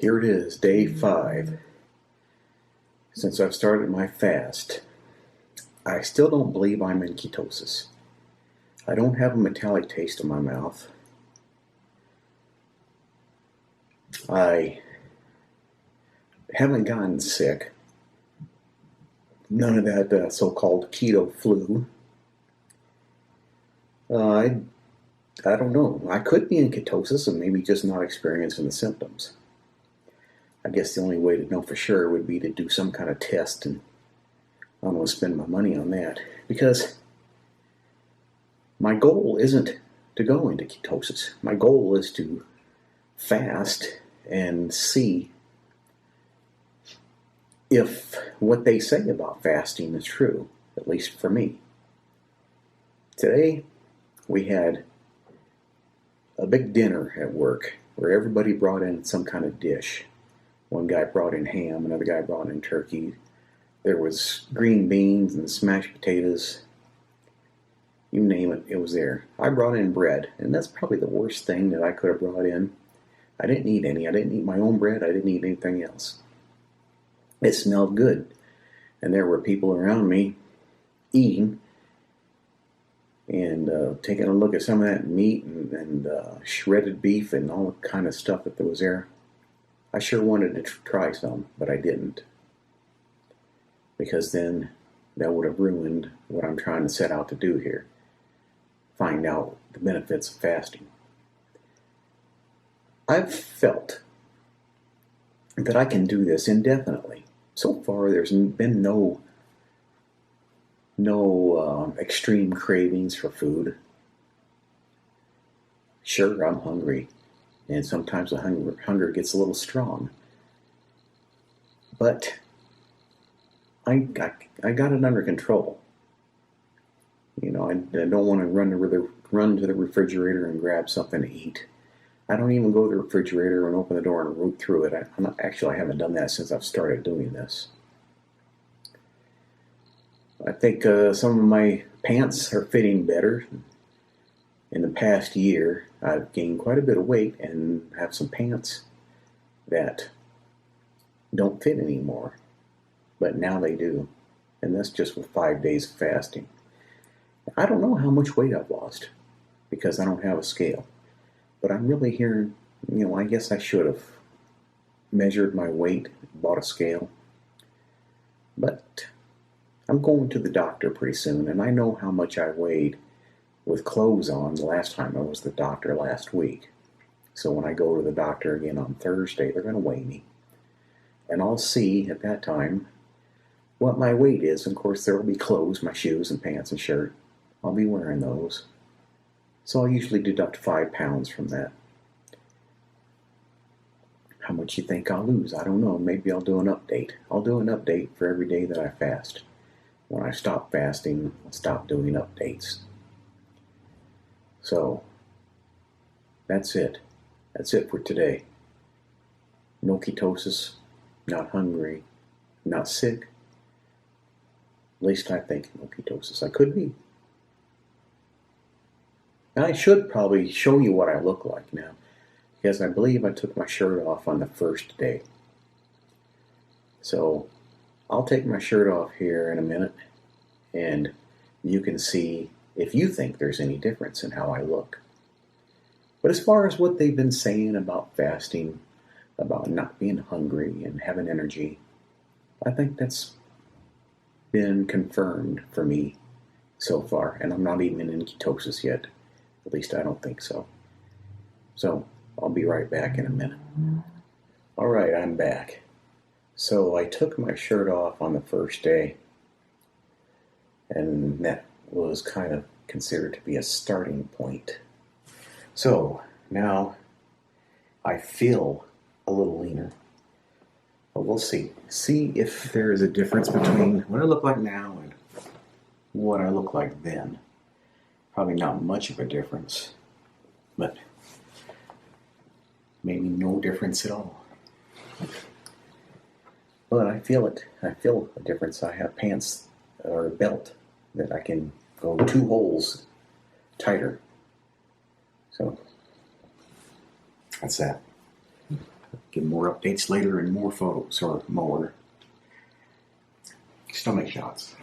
Here it is, day 5. Since I've started my fast, I still don't believe I'm in ketosis. I don't have a metallic taste in my mouth. I haven't gotten sick. None of that so-called keto flu. I don't know. I could be in ketosis and maybe just not experiencing the symptoms. I guess the only way to know for sure would be to do some kind of test, and I don't want to spend my money on that because my goal isn't to go into ketosis. My goal is to fast and see if what they say about fasting is true, at least for me. Today, we had a big dinner at work where everybody brought in some kind of dish. One guy brought in ham, another guy brought in turkey. There was green beans and smashed potatoes. You name it, it was there. I brought in bread, and that's probably the worst thing that I could have brought in. I didn't eat any. I didn't eat my own bread. I didn't eat anything else. It smelled good, and there were people around me eating and taking a look at some of that meat and shredded beef and all the kind of stuff that was there. I sure wanted to try some, but I didn't. Because then that would have ruined what I'm trying to set out to do here. Find out the benefits of fasting. I've felt that I can do this indefinitely. So far, there's been no extreme cravings for food. Sure, I'm hungry. And sometimes the hunger gets a little strong. But I got it under control. You know, I don't want to run to the refrigerator and grab something to eat. I don't even go to the refrigerator and open the door and root through it. I haven't done that since I've started doing this. I think some of my pants are fitting better. In the past year, I've gained quite a bit of weight and have some pants that don't fit anymore. But now they do. And that's just with 5 days of fasting. I don't know how much weight I've lost because I don't have a scale. But I'm really hearing, I guess I should have measured my weight, bought a scale. But I'm going to the doctor pretty soon, and I know how much I weighed with clothes on the last time I was the doctor last week. So when I go to the doctor again on Thursday, they're going to weigh me. And I'll see at that time what my weight is. Of course, there will be clothes, my shoes and pants and shirt. I'll be wearing those. So I'll usually deduct 5 pounds from that. How much you think I'll lose? I don't know. Maybe I'll do an update. I'll do an update for every day that I fast. When I stop fasting, I'll stop doing updates. So, that's it. That's it for today. No ketosis, not hungry, not sick. At least I think no ketosis. I could be. And I should probably show you what I look like now, because I believe I took my shirt off on the first day. So, I'll take my shirt off here in a minute, and you can see if you think there's any difference in how I look. But as far as what they've been saying about fasting, about not being hungry and having energy, I think that's been confirmed for me so far. And I'm not even in ketosis yet. At least I don't think so. So I'll be right back in a minute. All right, I'm back. So I took my shirt off on the first day, and that was kind of considered to be a starting point. So now I feel a little leaner. But we'll see. See if there is a difference between what I look like now and what I look like then. Probably not much of a difference, but maybe no difference at all. But I feel it. I feel a difference. I have pants or a belt that I can go 2 holes tighter. So that's that. give more updates later and more photos or more stomach shots.